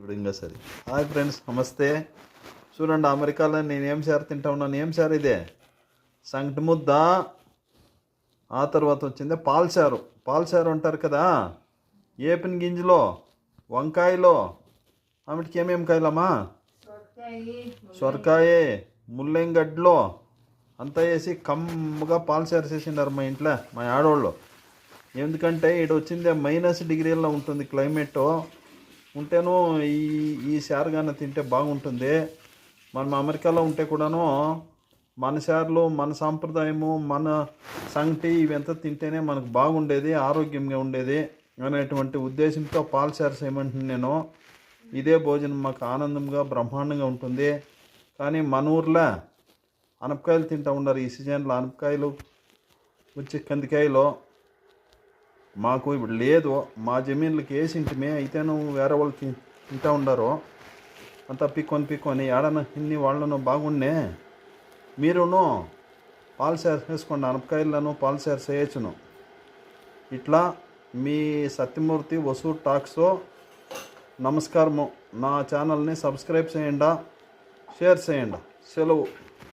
ఇప్పుడు ఇంకా సరే. హాయ్ ఫ్రెండ్స్, నమస్తే. చూడండి, అమెరికాలో నేను ఏం సార్ తింటా ఉన్నాను. ఏం సార్ ఇదే? సంగటి ముద్ద. ఆ తర్వాత వచ్చింది పాల్సారు. పాల్సారు అంటారు కదా, ఏపిన గింజలో, వంకాయలో, ఆమెటికి ఏమేమి కాయలమ్మా? సొరకాయ, ముల్లంగడ్డలో అంతా వేసి కమ్మగా పాల్సారు చేసిండారు మా ఇంట్లో మా ఆడవాళ్ళు. ఎందుకంటే ఇక్కడ వచ్చిందే -డిగ్రీల్లో ఉంటుంది క్లైమేట్. ఉంటేను ఈ శారుగానే తింటే బాగుంటుంది. మనం అమెరికాలో ఉంటే కూడాను మన శారులు, మన సాంప్రదాయము, మన సంగటి ఇవంతా తింటేనే మనకు బాగుండేది, ఆరోగ్యంగా ఉండేది అనేటువంటి ఉద్దేశంతో పాల్సారు చేయమంటున్నాను నేను. ఇదే భోజనం మాకు ఆనందంగా బ్రహ్మాండంగా ఉంటుంది. కానీ మన ఊర్లో అనపకాయలు తింటూ ఉండరు. ఈ సీజన్లో అనపకాయలు వచ్చి కందికాయలు మాకు ఇప్పుడు లేదు. మా జమీన్లకి వేసింటిమే, అయితేను వేరే వాళ్ళు తింటూ ఉండరు. అంతా పిక్కొని ఏడన ఇన్ని వాళ్ళను బాగుండే. మీరును పాల్సారు వేసుకోండి, అనపకాయలను పాల్సారు చేయొచ్చును. ఇట్లా మీ సత్యమూర్తి వసూర్ టాక్స్. నమస్కారము. నా ఛానల్ని సబ్స్క్రైబ్ చేయండి, షేర్ చేయండి. సెలవు.